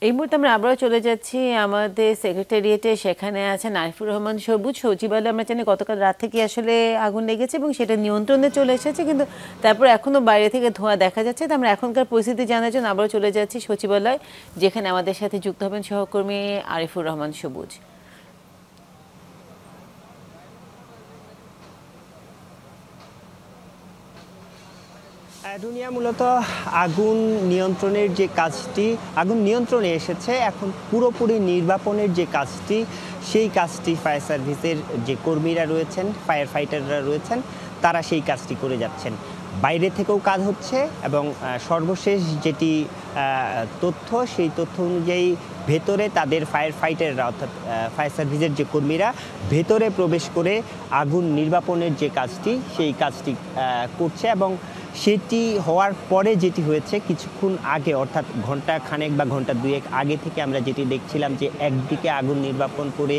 এই মুহূর্তে আমরা আবারও চলে যাচ্ছি আমাদের সেক্রেটারিয়েটে। সেখানে আছেন আরিফুর রহমান সবুজ। সচিবালয়ে আমরা জানি গতকাল রাত থেকে আসলে আগুন লেগেছে এবং সেটা নিয়ন্ত্রণে চলে এসেছে, কিন্তু তারপর এখনও বাইরে থেকে ধোঁয়া দেখা যাচ্ছে। তো আমরা এখনকার পরিস্থিতি জানার জন্য আবারও চলে যাচ্ছি সচিবালয়, যেখানে আমাদের সাথে যুক্ত হবেন সহকর্মী আরিফুর রহমান সবুজ। দুনিয়া মূলত আগুন নিয়ন্ত্রণের যে কাজটি, আগুন নিয়ন্ত্রণে এসেছে, এখন পুরোপুরি নির্বাপনের যে কাজটি, সেই কাজটি ফায়ার সার্ভিসের যে কর্মীরা রয়েছেন, ফায়ার ফাইটাররা রয়েছেন, তারা সেই কাজটি করে যাচ্ছেন। বাইরে থেকেও কাজ হচ্ছে এবং সর্বশেষ যেটি তথ্য, সেই তথ্য অনুযায়ী ভেতরে তাদের ফায়ার ফাইটাররা অর্থাৎ ফায়ার সার্ভিসের যে কর্মীরা ভেতরে প্রবেশ করে আগুন নির্বাপনের যে কাজটি, সেই কাজটি করছে। এবং সেটি হওয়ার পরে যেটি হয়েছে কিছুক্ষণ আগে, অর্থাৎ ঘন্টা খানেক বা ঘন্টা দুয়েক আগে থেকে আমরা যেটি দেখছিলাম যে একদিকে আগুন নির্বাপন করে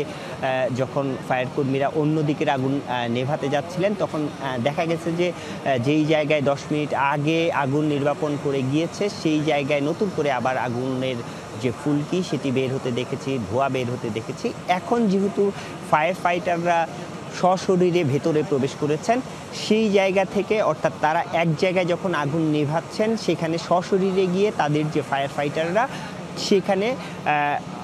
যখন ফায়ার কর্মীরা অন্য দিকের আগুন নেভাতে যাচ্ছিলেন, তখন দেখা গেছে যে যেই জায়গায় 10 মিনিট আগে আগুন নির্বাপন করে গিয়েছে, সেই জায়গায় নতুন করে আবার আগুনের যে ফুলকি সেটি বের হতে দেখেছি, ধোঁয়া বের হতে দেখেছি। এখন যেহেতু ফায়ার ফাইটাররা সশরীরে ভেতরে প্রবেশ করেছেন, সেই জায়গা থেকে অর্থাৎ তারা এক জায়গায় যখন আগুন নেভাচ্ছেন, সেখানে সশরীরে গিয়ে তাদের যে ফায়ার ফাইটাররা সেখানে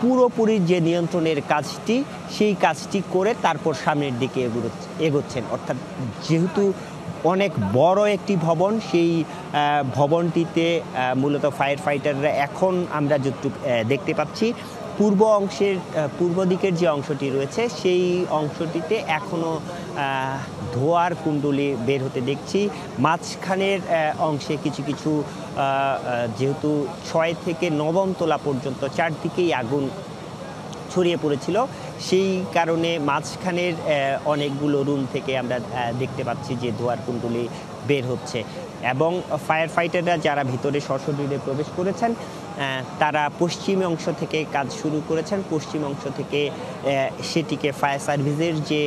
পুরোপুরি যে নিয়ন্ত্রণের কাজটি, সেই কাজটি করে তারপর সামনের দিকে এগোচ্ছেন। অর্থাৎ যেহেতু অনেক বড় একটি ভবন, সেই ভবনটিতে মূলত ফায়ার ফাইটাররা এখন আমরা যতটুকু দেখতে পাচ্ছি পূর্ব দিকের যে অংশটি রয়েছে, সেই অংশটিতে এখনও ধোঁয়ার কুণ্ডলী বের হতে দেখছি। মাঝখানের অংশে কিছু কিছু যেহেতু 6 থেকে 9ম তলা পর্যন্ত চারদিকেই আগুন ছড়িয়ে পড়েছিল, সেই কারণে মাঝখানের অনেকগুলো রুম থেকে আমরা দেখতে পাচ্ছি যে ধোঁয়ার কুণ্ডলী বের হচ্ছে। এবং ফায়ার ফাইটাররা যারা ভিতরে সশরীরে প্রবেশ করেছেন, তারা পশ্চিম অংশ থেকে কাজ শুরু করেছেন। পশ্চিম অংশ থেকে সেটিকে ফায়ার সার্ভিসের যে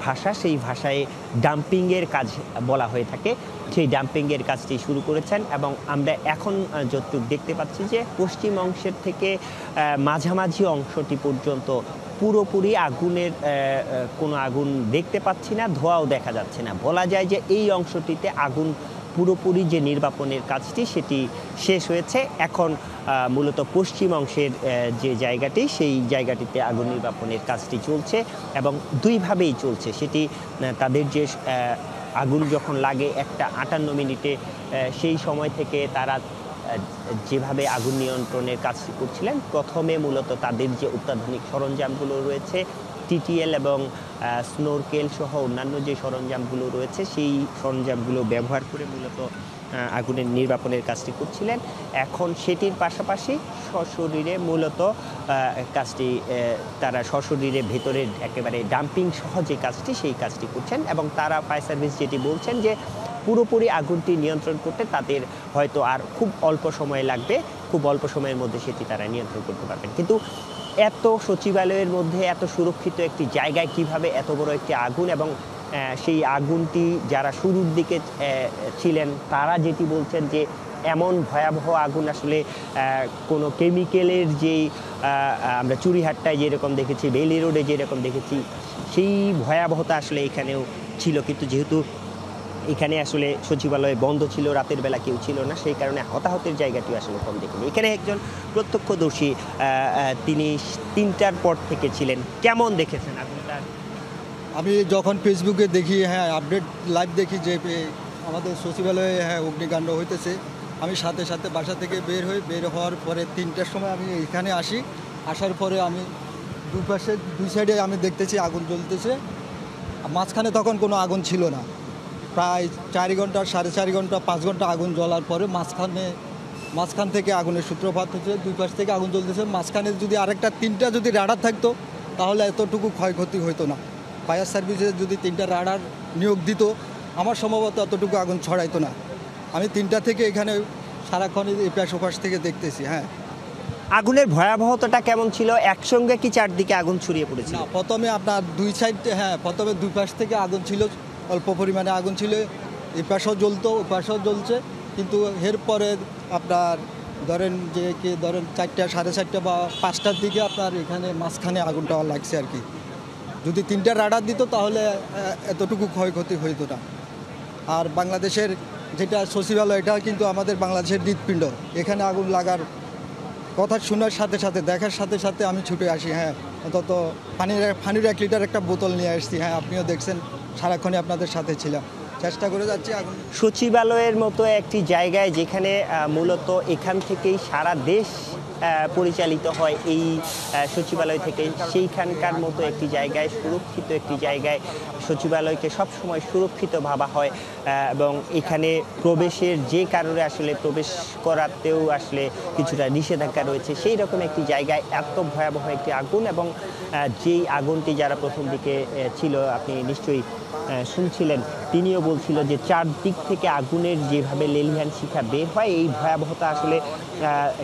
ভাষা, সেই ভাষায় ডাম্পিংয়ের কাজ বলা হয়ে থাকে, সেই ডাম্পিংয়ের কাজটি শুরু করেছেন। এবং আমরা এখন যতটুকু দেখতে পাচ্ছি যে পশ্চিম অংশের থেকে মাঝামাঝি অংশটি পর্যন্ত পুরোপুরি আগুনের কোনো আগুন দেখতে পাচ্ছি না, ধোঁয়াও দেখা যাচ্ছে না। বলা যায় যে এই অংশটিতে আগুন পুরোপুরি যে নির্বাপনের কাজটি সেটি শেষ হয়েছে। এখন মূলত পশ্চিম অংশের যে জায়গাটি, সেই জায়গাটিতে আগুন নির্বাপনের কাজটি চলছে এবং দুইভাবেই চলছে। সেটি তাদের যে আগুন যখন লাগে 1:58 মিনিটে, সেই সময় থেকে তারা যেভাবে আগুন নিয়ন্ত্রণের কাজটি করছিলেন, প্রথমে মূলত তাদের যে অত্যাধুনিক সরঞ্জামগুলো রয়েছে, টিটিএল এবং স্নোরকেল সহ অন্যান্য যে সরঞ্জামগুলো রয়েছে, সেই সরঞ্জামগুলো ব্যবহার করে মূলত আগুনের নির্বাপনের কাজটি করছিলেন। এখন সেটির পাশাপাশি সশরীরে মূলত কাজটি তারা সশরীরে ভেতরের একেবারে ডাম্পিং সহ যে কাজটি, সেই কাজটি করছেন। এবং তারা ফায়ার সার্ভিস যেটি বলছেন যে পুরোপুরি আগুনটি নিয়ন্ত্রণ করতে তাদের হয়তো আর খুব অল্প সময় লাগবে, খুব অল্প সময়ের মধ্যে সেটি তারা নিয়ন্ত্রণ করতে পারবেন। কিন্তু এত সচিবালয়ের মধ্যে এত সুরক্ষিত একটি জায়গায় কিভাবে এত বড় একটি আগুন, এবং সেই আগুনটি যারা শুরুর দিকে ছিলেন তারা যেটি বলছেন যে এমন ভয়াবহ আগুন আসলে কোনো কেমিক্যালের যেই আমরা চুরিহাট্টায় যেরকম দেখেছি, বেইলি রোডে যেরকম দেখেছি, সেই ভয়াবহতা আসলে এখানেও ছিল। কিন্তু যেহেতু এখানে আসলে সচিবালয় বন্ধ ছিল, রাতের বেলা কেউ ছিল না, সেই কারণে হতাহতের জায়গাটিও আসলে কম দেখিনি। এখানে একজন প্রত্যক্ষদর্শী, তিনি 3টার পর থেকে ছিলেন। কেমন দেখেছেন আগুনটা? আমি যখন ফেসবুকে দেখি, আপডেট লাইভ দেখি যে আমাদের সচিবালয়ে অগ্নিকাণ্ড হইতেছে, আমি সাথে সাথে বাসা থেকে বের হওয়ার পরে 3টার সময় আমি এখানে আসার পরে আমি দুই সাইডে আমি দেখতেছি আগুন জ্বলতেছে। মাঝখানে তখন কোনো আগুন ছিল না। প্রায় 4 ঘন্টা, 4.5 ঘন্টা, 5 ঘন্টা আগুন জ্বলার পরে মাঝখান থেকে আগুনের সূত্রপাত হচ্ছে। দুই পাশ থেকে আগুন জ্বলতেছে। মাঝখানে যদি আরেকটা 3টা যদি রাডার থাকতো, তাহলে এতটুকু ক্ষয়ক্ষতি হতো না। ফায়ার সার্ভিসে যদি 3টা রাডার নিয়োগ দিত, আমার সম্ভবত এতটুকু আগুন ছড়াইতো না। আমি 3টা থেকে এখানে সারাক্ষণ এপাশ ওপাশ থেকে দেখতেছি। আগুনের ভয়াবহতাটা কেমন ছিল? একসঙ্গে কি চারদিকে আগুন ছড়িয়ে পড়েছিল? না, প্রথমে আপনার দুই সাইড, প্রথমে দুই পাশ থেকে আগুন ছিল, অল্প পরিমাণে আগুন ছিল। এই পাশেও জ্বলতো, ওই পাশেও জ্বলছে। কিন্তু এরপরে আপনার ধরেন যে কি ধরেন 4টা, 4:30 বা 5টার দিকে আপনার এখানে মাঝখানে আগুনটা লাগছে আর কি। যদি 3টা রাডার দিত তাহলে এতটুকু ক্ষয়ক্ষতি হইতো না। আর বাংলাদেশের যেটা সচিবালয়, এটা কিন্তু আমাদের বাংলাদেশের হৃৎপিণ্ড। এখানে আগুন লাগার কথা শোনার সাথে সাথে, দেখার সাথে সাথে আমি ছুটে আসি। হ্যাঁ, অন্তত পানির 1 লিটার একটা বোতল নিয়ে আসছি। হ্যাঁ, আপনিও দেখছেন, সারাক্ষণই আপনাদের সাথে ছিলাম, চেষ্টা করে যাচ্ছি আগুন। সচিবালয়ের মতো একটি জায়গায় যেখানে মূলত এখান থেকেই সারা দেশ পরিচালিত হয়, এই সচিবালয় থেকে, সেইখানকার মতো একটি জায়গায়, সুরক্ষিত একটি জায়গায় সচিবালয়কে সবসময় সুরক্ষিত ভাবা হয় এবং এখানে প্রবেশের যে কারণে আসলে প্রবেশ করাতেও আসলে কিছুটা নিষেধাজ্ঞা রয়েছে, সেই রকম একটি জায়গায় এত ভয়াবহ একটি আগুন। এবং যেই আগুনটি যারা প্রথম দিকে ছিল, আপনি নিশ্চয়ই শুনছিলেন, তিনিও বলছিল যে চারদিক থেকে আগুনের যেভাবে লেলিহান শিখা বের হয়, এই ভয়াবহতা আসলে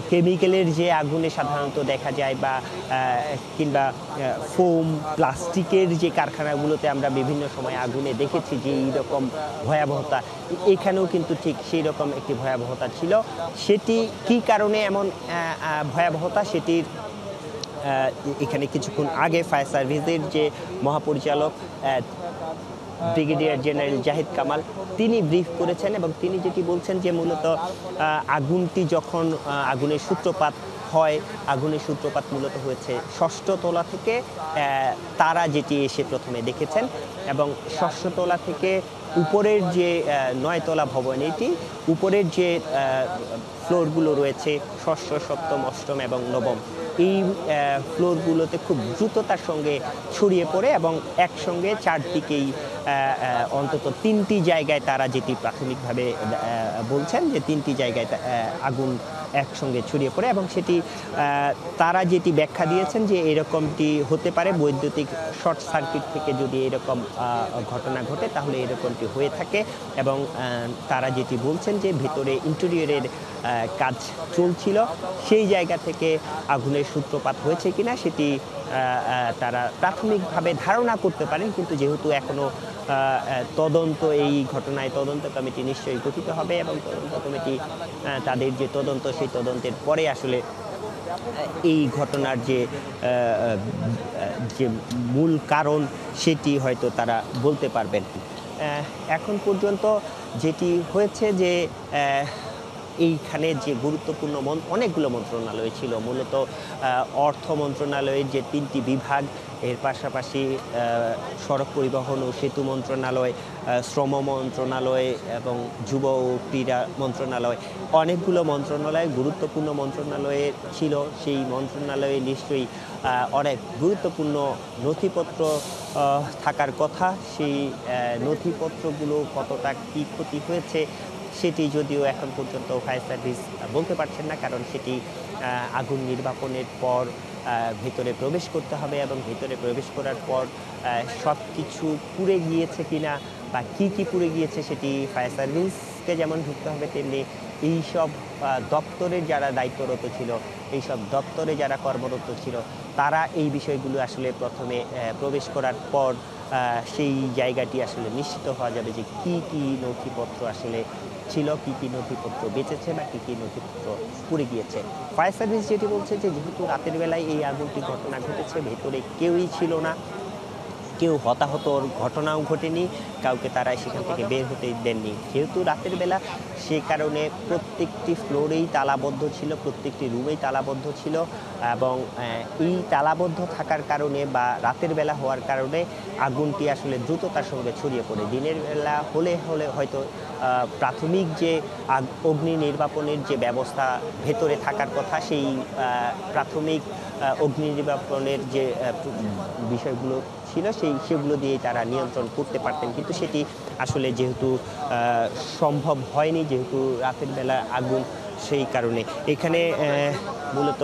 কেমিক্যালের যে আগুনে সাধারণত দেখা যায় বা কিংবা ফোম, প্লাস্টিকের যে কারখানাগুলোতে আমরা বিভিন্ন সময় আগুনে দেখেছি যে এইরকম ভয়াবহতা, এখানেও কিন্তু ঠিক সেই রকম একটি ভয়াবহতা ছিল। সেটি কি কারণে এমন ভয়াবহতা, সেটির এখানে কিছুক্ষণ আগে ফায়ার সার্ভিসের যে মহাপরিচালক ব্রিগেডিয়ার জেনারেল জাহিদ কামাল, তিনি ব্রিফ করেছেন এবং তিনি যেটি বলছেন যে মূলত আগুনটি যখন আগুনের সূত্রপাত হয়, আগুনের সূত্রপাত মূলত হয়েছে 6ষ্ঠ তলা থেকে। তারা যেটি এসে প্রথমে দেখেছেন এবং 6ষ্ঠ তলা থেকে উপরের যে 9 তলা ভবন, এটি উপরের যে ফ্লোরগুলো রয়েছে, 6ষ্ঠ, 7ম, 8ম এবং 9ম, এই ফ্লোরগুলোতে খুব দ্রুততার সঙ্গে ছড়িয়ে পড়ে এবং একসঙ্গে চারদিকেই অন্তত 3টি জায়গায়, তারা যেটি প্রাথমিকভাবে বলছেন যে 3টি জায়গায় আগুন একসঙ্গে ছড়িয়ে পড়ে এবং সেটি তারা যেটি ব্যাখ্যা দিয়েছেন যে এরকমটি হতে পারে বৈদ্যুতিক শর্ট সার্কিট থেকে যদি এরকম ঘটনা ঘটে তাহলে এরকমটি হয়ে থাকে। এবং তারা যেটি বলছেন যে ভেতরে ইন্টেরিয়রের কাজ চলছিল, সেই জায়গা থেকে আগুনের সূত্রপাত হয়েছে কিনা সেটি তারা প্রাথমিকভাবে ধারণা করতে পারেন, কিন্তু যেহেতু এখনও তদন্ত, এই ঘটনায় তদন্ত কমিটি নিশ্চয়ই গঠিত হবে এবং তদন্ত কমিটি তাদের যে তদন্ত, সেই তদন্তের পরে আসলে এই ঘটনার যে মূল কারণ সেটি হয়তো তারা বলতে পারবেন। এখন পর্যন্ত যেটি হয়েছে যে এইখানে যে গুরুত্বপূর্ণ অনেকগুলো মন্ত্রণালয় ছিল, মূলত অর্থ মন্ত্রণালয়ের যে 3টি বিভাগ, এর পাশাপাশি সড়ক পরিবহন ও সেতু মন্ত্রণালয়, শ্রম মন্ত্রণালয় এবং যুব ও ক্রীড়া মন্ত্রণালয়, অনেকগুলো মন্ত্রণালয় গুরুত্বপূর্ণ মন্ত্রণালয়ে ছিল। সেই মন্ত্রণালয়ে নিশ্চয়ই অনেক গুরুত্বপূর্ণ নথিপত্র থাকার কথা। সেই নথিপত্রগুলো কতটা কী ক্ষতি হয়েছে সেটি যদিও এখন পর্যন্ত ফায়ার সার্ভিস বলতে পারছেন না, কারণ সেটি আগুন নির্বাপনের পর ভেতরে প্রবেশ করতে হবে এবং ভেতরে প্রবেশ করার পর সব কিছু পুড়ে গিয়েছে কিনা বা কী কী পুড়ে গিয়েছে সেটি ফায়ার সার্ভিসকে যেমন ঢুকতে হবে, তেমনি এইসব দপ্তরের যারা দায়িত্বরত ছিল, এইসব দপ্তরে যারা কর্মরত ছিল, তারা এই বিষয়গুলো আসলে প্রথমে প্রবেশ করার পর সেই জায়গাটি আসলে নিশ্চিত হওয়া যাবে যে কী কী নথিপত্র আসলে ছিল, কী কী নথিপত্র বেঁচেছে বা কী কী নথিপত্র পুড়ে গিয়েছে। ফায়ার সার্ভিস যেটি বলছে যে যেহেতু রাতের বেলায় এই আগুনটি ঘটনা ঘটেছে, ভেতরে কেউই ছিল না, কেউ হতাহতর ঘটনাও ঘটেনি, কাউকে তারা সেখান থেকে বের হতে দেননি। যেহেতু রাতের বেলা, সে কারণে প্রত্যেকটি ফ্লোরেই তালাবদ্ধ ছিল, প্রত্যেকটি রুমেই তালাবদ্ধ ছিল এবং এই তালাবদ্ধ থাকার কারণে বা রাতের বেলা হওয়ার কারণে আগুনটি আসলে দ্রুততার সঙ্গে ছড়িয়ে পড়ে। দিনের বেলা হলে হয়তো প্রাথমিক যে অগ্নি নির্বাপনের যে ব্যবস্থা ভেতরে থাকার কথা, সেই প্রাথমিক অগ্নি নির্বাপনের যে বিষয়গুলো ছিল সেগুলো দিয়ে তারা নিয়ন্ত্রণ করতে পারতেন, কিন্তু সেটি আসলে যেহেতু সম্ভব হয়নি, যেহেতু রাতের বেলা আগুন, সেই কারণে এখানে মূলত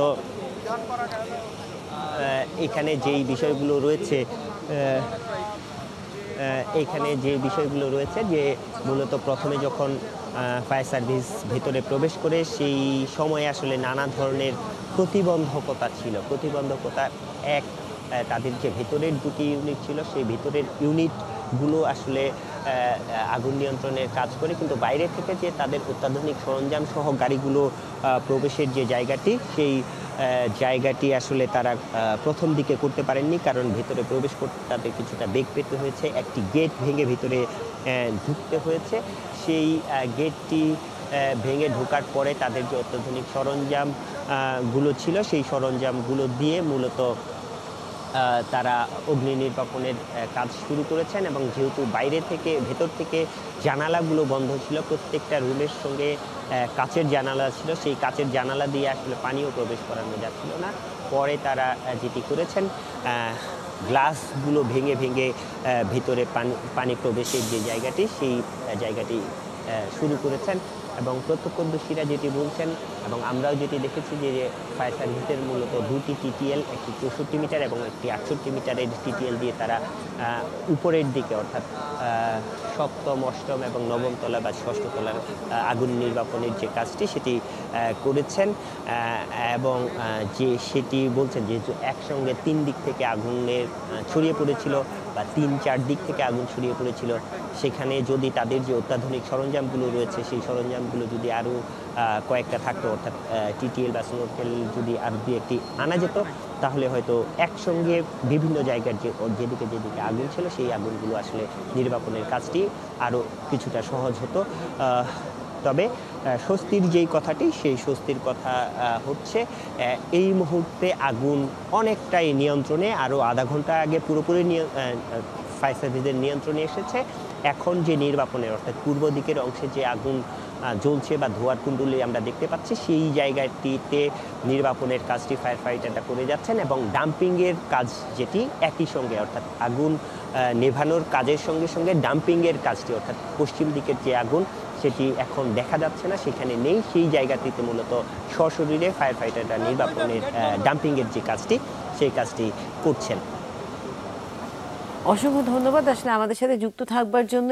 এখানে যেই বিষয়গুলো রয়েছে, এখানে যে বিষয়গুলো রয়েছে যে মূলত প্রথমে যখন ফায়ার সার্ভিস ভেতরে প্রবেশ করে সেই সময়ে আসলে নানা ধরনের প্রতিবন্ধকতা ছিল। প্রতিবন্ধকতা তাদের যে ভেতরের 2টি ইউনিট ছিল, সেই ভেতরের ইউনিটগুলো আসলে আগুন নিয়ন্ত্রণের কাজ করে, কিন্তু বাইরে থেকে যে তাদের অত্যাধুনিক সরঞ্জাম সহ গাড়িগুলো প্রবেশের যে জায়গাটি, সেই জায়গাটি আসলে তারা প্রথম দিকে করতে পারেননি, কারণ ভেতরে প্রবেশ করতে তাদের কিছুটা বেগ পেতে হয়েছে, একটি গেট ভেঙে ভিতরে ঢুকতে হয়েছে। সেই গেটটি ভেঙে ঢোকার পরে তাদের যে অত্যাধুনিক সরঞ্জাম গুলো ছিল, সেই সরঞ্জামগুলো দিয়ে মূলত তারা অগ্নি নির্বাপনের কাজ শুরু করেছেন। এবং যেহেতু বাইরে থেকে ভেতর থেকে জানালাগুলো বন্ধ ছিল, প্রত্যেকটা রুমের সঙ্গে কাচের জানালা ছিল, সেই কাচের জানালা দিয়ে আসলে পানিও প্রবেশ করানো যাচ্ছিল না। পরে তারা যেটি করেছেন, গ্লাসগুলো ভেঙে ভেঙে ভিতরে পানি প্রবেশের যে জায়গাটি, সেই জায়গাটি শুরু করেছেন। এবং প্রত্যক্ষদর্শীরা যেটি বলছেন এবং আমরাও যেটি দেখেছি যে ফায়ার সার্ভিসের মূলত দুটি টিটিএল, একটি 64 মিটার এবং একটি 68 মিটারের টিটিএল দিয়ে তারা উপরের দিকে, অর্থাৎ সপ্তম, অষ্টম এবং নবম তলা বা ষষ্ঠ তলার আগুন নির্বাপনের যে কাজটি সেটি করেছেন। এবং যে সেটি বলছেন যে একসঙ্গে 3 দিক থেকে আগুনের ছড়িয়ে পড়েছিল বা 3-4 দিক থেকে আগুন ছড়িয়ে পড়েছিল, সেখানে যদি তাদের যে অত্যাধুনিক সরঞ্জামগুলো রয়েছে, সেই সরঞ্জামগুলো যদি আরও কয়েকটা থাকতো, অর্থাৎ টিটিএল বা স্নোরকেল যদি আরও দু একটি আনা যেত, তাহলে হয়তো একসঙ্গে বিভিন্ন জায়গার যেদিকে যেদিকে আগুন ছিল সেই আগুনগুলো আসলে নির্বাপনের কাজটি আরও কিছুটা সহজ হতো। তবে স্বস্তির যেই কথাটি, সেই স্বস্তির কথা হচ্ছে এই মুহূর্তে আগুন অনেকটাই নিয়ন্ত্রণে। আরও আধা ঘন্টা আগে পুরোপুরি ফায়ার সার্ভিসের নিয়ন্ত্রণে এসেছে। এখন যে নির্বাপনের, অর্থাৎ পূর্ব দিকের অংশে যে আগুন জ্বলছে বা ধোঁয়ার কুণ্ডলী আমরা দেখতে পাচ্ছি, সেই জায়গাটিতে নির্বাপনের কাজটি ফায়ার ফাইটাররা করে যাচ্ছেন। এবং ডাম্পিংয়ের কাজ যেটি একই সঙ্গে, অর্থাৎ আগুন নেভানোর কাজের সঙ্গে সঙ্গে ডাম্পিংয়ের কাজটি, অর্থাৎ পশ্চিম দিকের যে আগুন সেটি এখন দেখা যাচ্ছে না, সেখানে নেই, সেই জায়গাটিতে মূলত সশরীরে ফায়ার ফাইটাররা নির্বাপনের ডাম্পিংয়ের যে কাজটি, সেই কাজটি করছেন। অসংখ্য ধন্যবাদ আসলে আমাদের সাথে যুক্ত থাকবার জন্য।